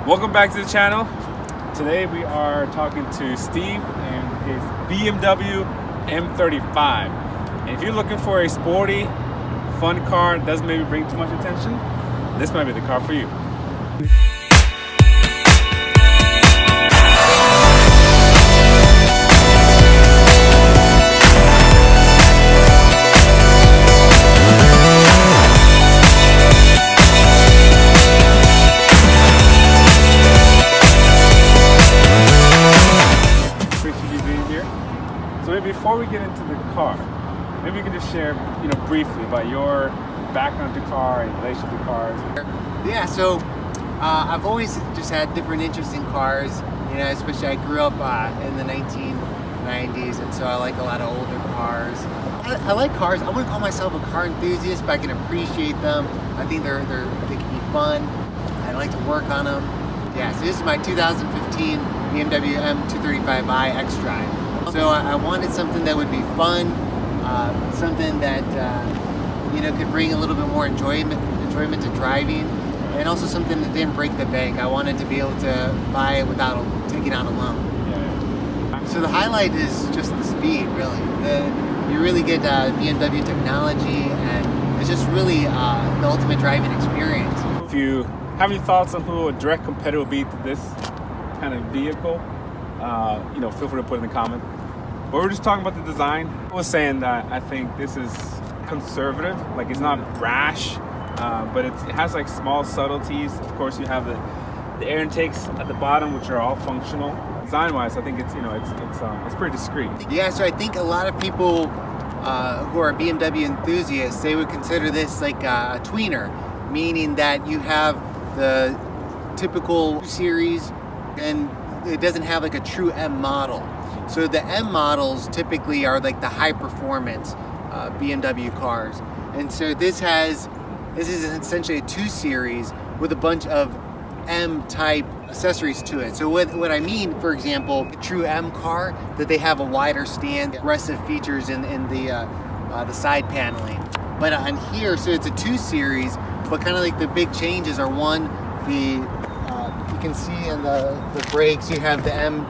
Welcome back to the channel. Today we are talking to Steve and his BMW M35. And if you're looking for a sporty, fun car that doesn't maybe bring too much attention, this might be the car for you. Before we get into the car, maybe you can just share, briefly about your background to car and relationship to cars. Yeah, so I've always just had different interests in cars. Especially I grew up in the 1990s, and so I like a lot of older cars. I like cars. I wouldn't call myself a car enthusiast, but I can appreciate them. I think they can be fun. I like to work on them. Yeah, so this is my 2015 BMW m235i xdrive. So I wanted something that would be fun, something that could bring a little bit more enjoyment to driving, and also something that didn't break the bank. I wanted to be able to buy it without taking out a loan. Yeah. So the highlight is just the speed, really. You really get BMW technology, and it's just really the ultimate driving experience. If you have any thoughts on who a direct competitor would be to this kind of vehicle, feel free to put in the comment. But we're just talking about the design. I was saying that I think this is conservative, like it's not brash, but it has like small subtleties. Of course, you have the air intakes at the bottom, which are all functional. Design-wise, I think it's it's pretty discreet. Yeah, so I think a lot of people who are BMW enthusiasts, they would consider this like a tweener, meaning that you have the typical series and it doesn't have like a true M model. So the M models typically are like the high performance BMW cars. And so this is essentially a 2 series with a bunch of M type accessories to it. So what I mean, for example, a true M car, that they have a wider stand, aggressive features in the side paneling. But on here, so it's a 2 series, but kind of like the big changes are, one, you can see in the brakes, you have the M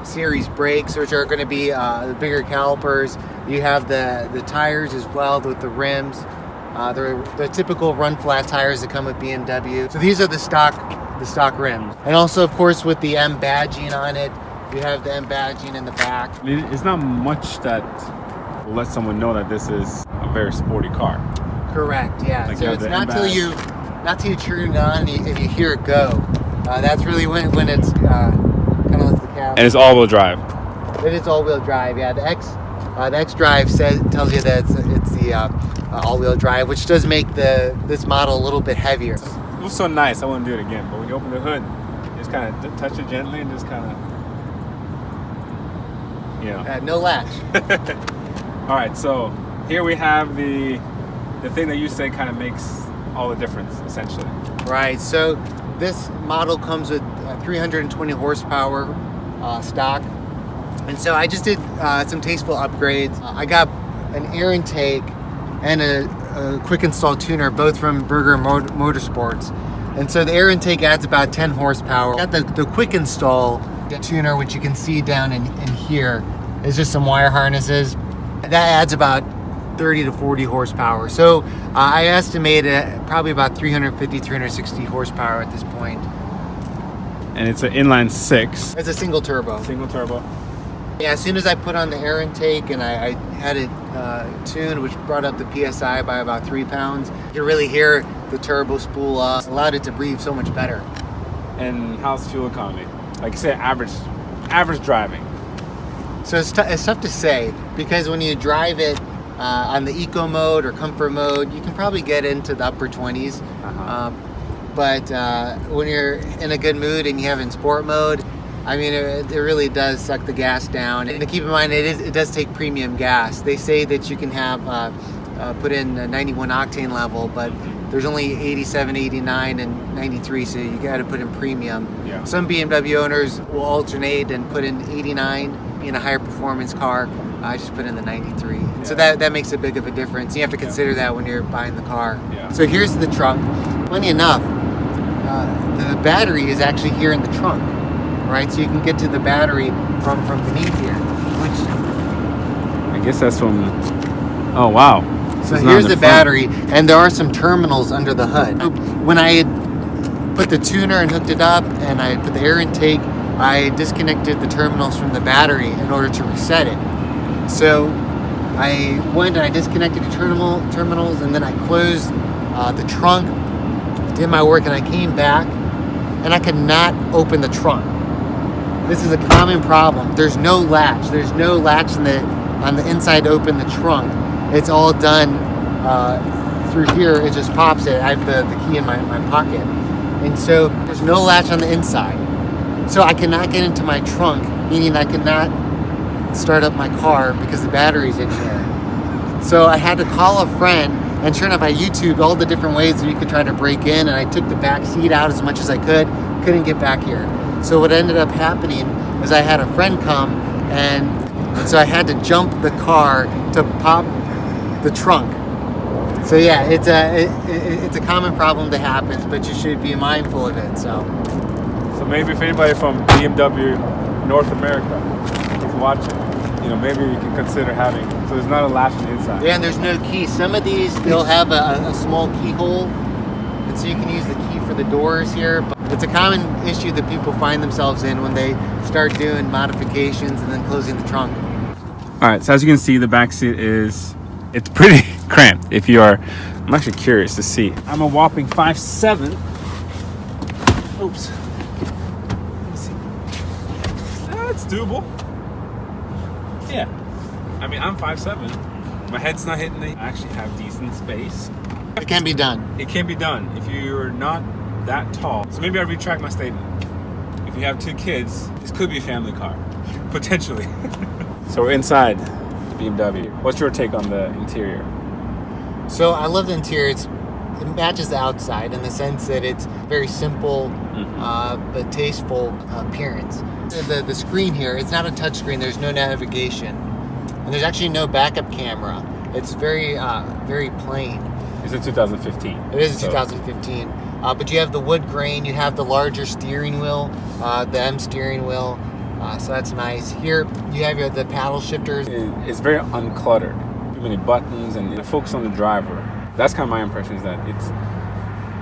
series brakes, which are going to be the bigger calipers. You have the tires as well with the rims. They're the typical run flat tires that come with BMW. So these are the stock rims. And also, of course, with the M badging on it, you have the M badging in the back. It's not much that will let someone know that this is a very sporty car. Correct, yeah. Like, so it's not till you turn it on and you hear it go. That's really when it's kind of lets the cab. And it's all-wheel drive. It is all-wheel drive, yeah. The xDrive tells you that it's the all-wheel drive, which does make this model a little bit heavier. It was so nice, I wouldn't do it again. But when you open the hood, you just kind of touch it gently and just kind of, no latch. All right, so here we have the thing that you say kind of makes all the difference, essentially. Right. So this model comes with 320 horsepower stock, and so I just did some tasteful upgrades. I got an air intake and a quick install tuner, both from Berger Motorsports, and so the air intake adds about 10 horsepower. I got the quick install tuner, which you can see down in here, is just some wire harnesses. That adds about 30 to 40 horsepower. So I estimate probably about 350, 360 horsepower at this point. And it's an inline 6. It's a single turbo. Single turbo. Yeah, as soon as I put on the air intake and I had it tuned, which brought up the PSI by about 3 pounds, you can really hear the turbo spool up. Allowed it to breathe so much better. And how's fuel economy? Like you said, average driving. So it's tough to say, because when you drive it on the eco mode or comfort mode, you can probably get into the upper 20s. But when you're in a good mood and you have it in sport mode, I mean, it really does suck the gas down. And to keep in mind, it does take premium gas. They say that you can have put in a 91 octane level, but there's only 87, 89, and 93, so you got to put in premium. Yeah. Some BMW owners will alternate and put in 89 in a higher performance car. I just put in the 93. Yeah. So that makes a big of a difference. You have to consider that when you're buying the car. Yeah. So here's the trunk. Funny enough, the battery is actually here in the trunk, right? So you can get to the battery from beneath here, which I guess that's from. Oh wow! So here's the battery, and there are some terminals under the hood. When I had put the tuner and hooked it up, and I put the air intake, I disconnected the terminals from the battery in order to reset it. So I went and I disconnected the terminals, and then I closed the trunk, did my work, and I came back, and I could not open the trunk. This is a common problem. There's no latch. There's no latch on the inside to open the trunk. It's all done through here. It just pops it. I have the key in my pocket. And so there's no latch on the inside. So I cannot get into my trunk, meaning I cannot start up my car because the battery's in here. So I had to call a friend, and sure enough, I YouTubed all the different ways that you could try to break in, and I took the back seat out as much as I could, couldn't get back here. So what ended up happening is I had a friend come, and so I had to jump the car to pop the trunk. So yeah, it's a common problem that happens, but you should be mindful of it. So maybe if anybody from BMW North America is watching, maybe you can consider having. So there's not a latch on the inside. Yeah, and there's no key. Some of these they'll have a small keyhole, and so you can use the key for the doors here. But it's a common issue that people find themselves in when they start doing modifications and then closing the trunk. All right, so as you can see, the back seat it's pretty cramped. I'm actually curious to see. I'm a whopping 5'7". Oops. Let me see. That's doable. Yeah. I mean, I'm 5'7". My head's not hitting it. I actually have decent space. It can be done. It can be done if you're not that tall. So maybe I retract my statement. If you have 2 kids, this could be a family car, potentially. So we're inside the BMW. What's your take on the interior? So I love the interior. It matches the outside in the sense that it's very simple, but tasteful appearance. The screen here, it's not a touch screen. There's no navigation, and there's actually no backup camera. It's very plain. It's a 2015. It is a 2015. But you have the wood grain. You have the larger steering wheel, the M steering wheel. So that's nice. Here you have the paddle shifters. It's very uncluttered. Too many buttons and focus on the driver. That's kind of my impression, is that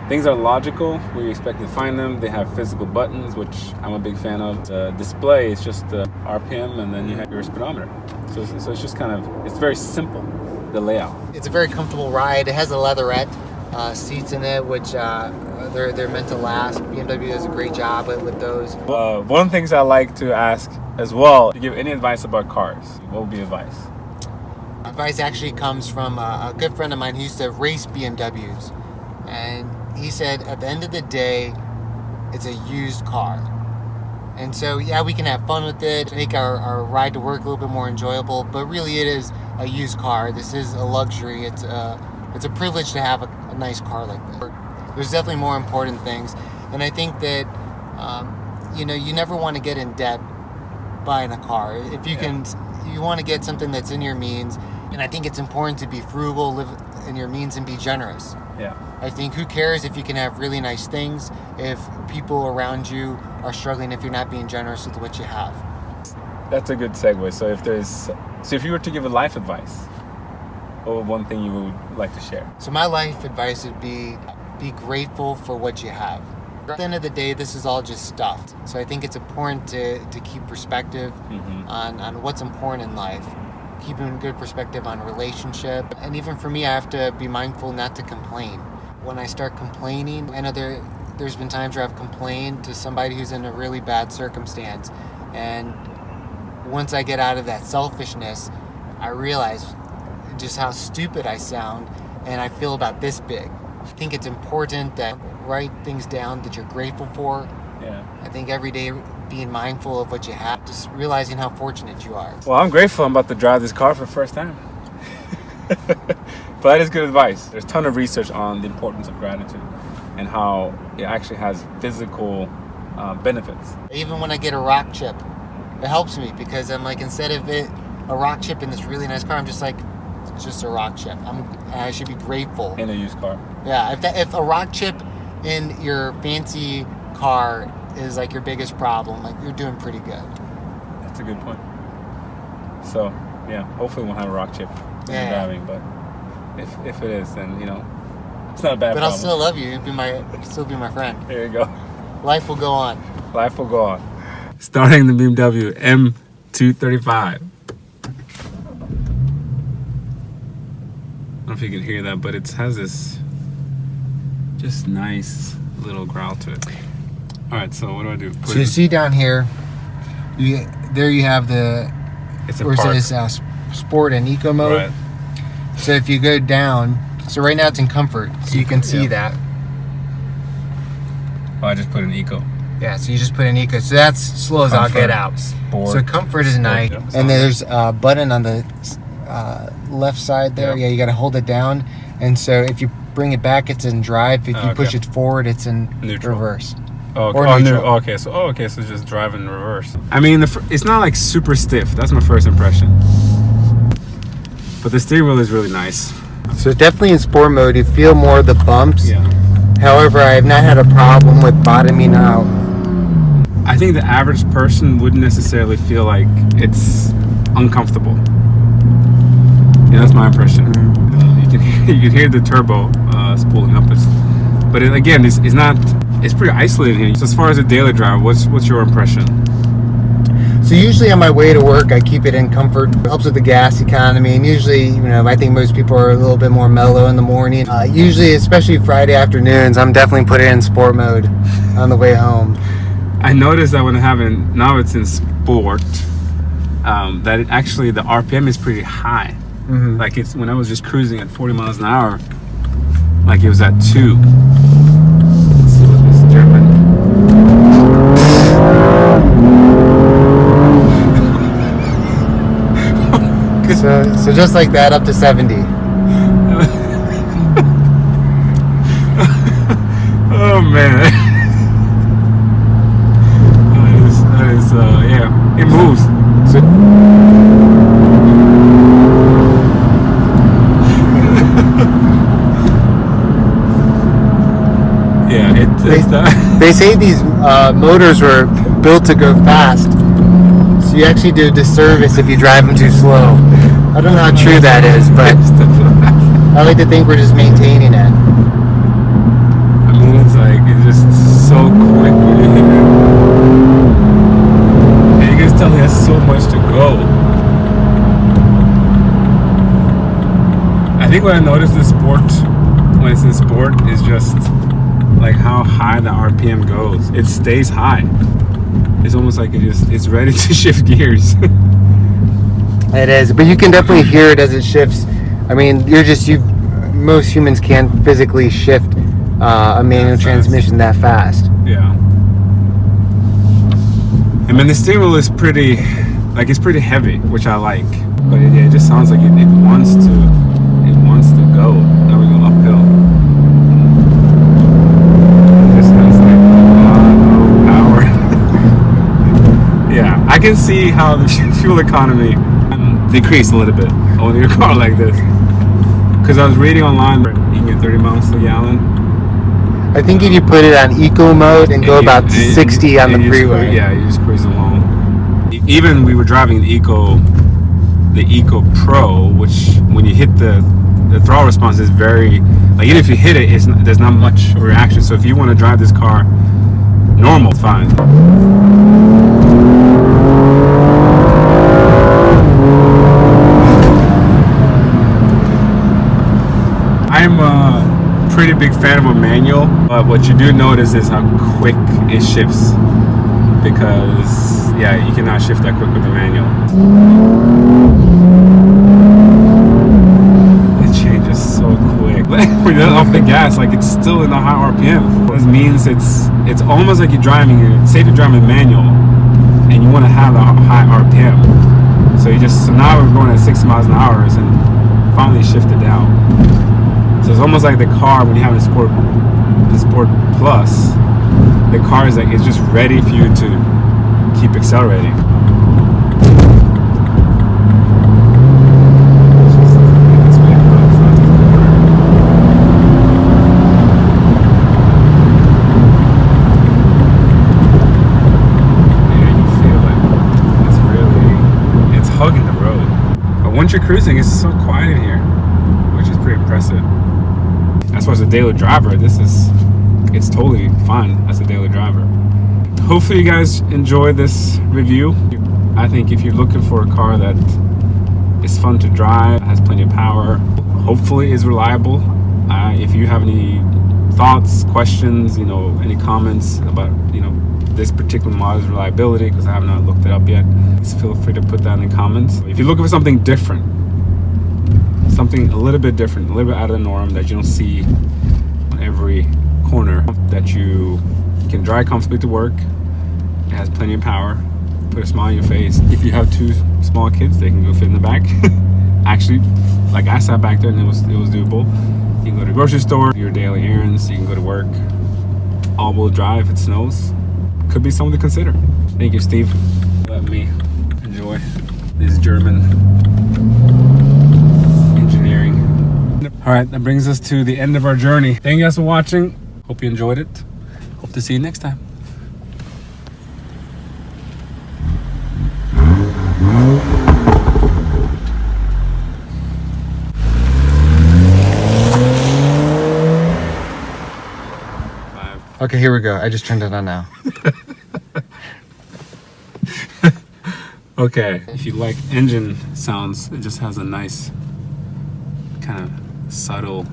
things are logical where you expect to find them. They have physical buttons, which I'm a big fan of. The display is just the RPM, and then you have your speedometer. So it's just it's very simple, the layout. It's a very comfortable ride. It has a leatherette seats in it, which they're meant to last. BMW does a great job with those. One of the things I like to ask as well, to give any advice about cars, what would be advice? Advice actually comes from a good friend of mine who used to race BMWs, and he said at the end of the day, it's a used car. And so yeah, we can have fun with it, make our ride to work a little bit more enjoyable, but really it is a used car. This is a luxury. It's a privilege to have a nice car like this. There's definitely more important things, and I think that you never want to get in debt buying a car. If you can, you want to get something that's in your means, and I think it's important to be frugal, live in your means, and be generous. Yeah. I think who cares if you can have really nice things if people around you are struggling, if you're not being generous with what you have. That's a good segue. So if you were to give a life advice, what would one thing you would like to share? So my life advice would be grateful for what you have. At the end of the day, this is all just stuff. So I think it's important to keep perspective on what's important in life. Keeping good perspective on relationship. And even for me, I have to be mindful not to complain. When I start complaining, I know there's been times where I've complained to somebody who's in a really bad circumstance. And once I get out of that selfishness, I realize just how stupid I sound, and I feel about this big. I think it's important that write things down that you're grateful for. Yeah. I think every day being mindful of what you have, just realizing how fortunate you are. Well, I'm grateful I'm about to drive this car for the first time. But that is good advice. There's a ton of research on the importance of gratitude and how it actually has physical benefits. Even when I get a rock chip, it helps me because I'm like, instead of a rock chip in this really nice car, I'm just like, it's just a rock chip. I should be grateful. In a used car. Yeah, if a rock chip in your fancy car is like your biggest problem, like you're doing pretty good. That's a good point. So yeah, hopefully we won't have a rock chip when you're driving, but if it is, then you know it's not a bad problem. I'll still love you. You'll still be my friend. There you go. Life will go on. Life will go on. Starting the BMW M235. I don't know if you can hear that, but it has this just nice little growl to it. All right, so what do I do? So you see down here, there you have the, it's a where park. it says sport and eco mode. Right. So if you go down, so right now it's in comfort, so you can see that. Oh, I just put in eco. Yeah, so you just put in eco. So that's slow as I'll get out. Sport. So comfort is nice. Yeah. And there's a button on the left side there. Yeah, you got to hold it down. And so if you bring it back, it's in drive. If you push it forward, it's in reverse. Oh, or neutral. Okay, so just drive in reverse. I mean, it's not like super stiff. That's my first impression. But the steering wheel is really nice. So definitely in sport mode, you feel more of the bumps. Yeah. However, I have not had a problem with bottoming out. I think the average person wouldn't necessarily feel like it's uncomfortable. Yeah, that's my impression. You can hear the turbo spooling up. But again, it's not. It's pretty isolated here. So as far as a daily drive, what's your impression? So usually on my way to work, I keep it in comfort. It helps with the gas economy, and usually, you know, I think most people are a little bit more mellow in the morning. Usually, especially Friday afternoons, I'm definitely putting it in sport mode on the way home. I noticed that when now it's in sport, that actually the RPM is pretty high. Mm-hmm. Like when I was just cruising at 40 miles an hour, like it was at 2. Let's see what this German. So just like that, up to 70. Oh man, that is yeah, it moves. So, yeah, they say these motors were built to go fast, so you actually do a disservice if you drive them too slow. I don't know how true that is, but I like to think we're just maintaining it. I mean, it's just so quick when you hit it. And you can tell he has so much to go. I think what I noticed in sport, when it's in sport, is just like how high the RPM goes. It stays high. It's almost like it's ready to shift gears. It is, but you can definitely hear it as it shifts. I mean, most humans can't physically shift a manual transmission that fast. Yeah. I mean, the steering wheel is pretty heavy, which I like. But it just sounds like it wants to go. Now we're going uphill. It just has like a lot of power. Yeah, I can see how the fuel economy decrease a little bit on your car like this, because I was reading online you can get 30 miles per gallon. I think if you put it on eco mode and go about 60 on the freeway. You just cruise along. Even we were driving the Eco Pro, which when you hit the throttle response is very, like, even if you hit it, there's not much reaction. So if you want to drive this car normal, it's fine. I'm a pretty big fan of a manual, but what you do notice is how quick it shifts, because you cannot shift that quick with a manual. It changes so quick. When you're off the gas, like, it's still in the high RPM. This means it's almost like you're driving, say if you're driving manual and you want to have the high RPM. So now we're going at 60 miles an hour and finally shifted down. So it's almost like the car, when you have the Sport Plus, the car is it's just ready for you to keep accelerating. you're cruising, it's so quiet in here, which is pretty impressive. As far as a daily driver, it's totally fine as a daily driver. Hopefully you guys enjoy this review. I think if you're looking for a car that is fun to drive, has plenty of power, hopefully is reliable. If you have any thoughts, questions, any comments about, this particular model's reliability, because I have not looked it up yet, please feel free to put that in the comments. If you're looking for something different, something a little bit different, a little bit out of the norm that you don't see on every corner, that you can drive comfortably to work, it has plenty of power, put a smile on your face. If you have two small kids, they can go fit in the back. Actually, like I sat back there and it was doable. You can go to the grocery store, do your daily errands, you can go to work. All-wheel drive, if it snows. Could be something to consider. Thank you, Steve. Let me enjoy this German engineering. All right, that brings us to the end of our journey. Thank you guys for watching. Hope you enjoyed it. Hope to see you next time. Okay, here we go. I just turned it on now. Okay, if you like engine sounds, it just has a nice kind of subtle,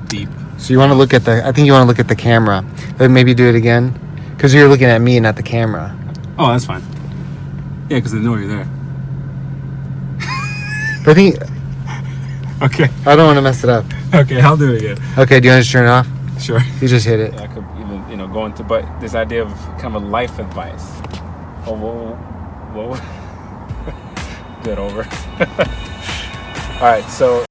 deep. So you want to look at I think you want to look at the camera. Maybe do it again, because you're looking at me, not the camera. Oh, that's fine. Yeah, because they know you're there. I think. Okay. I don't want to mess it up. Okay, I'll do it again. Okay, do you want to just turn it off? Sure. You just hit it. I could even, go into, but this idea of kind of life advice. Oh, whoa. Get over. All right, so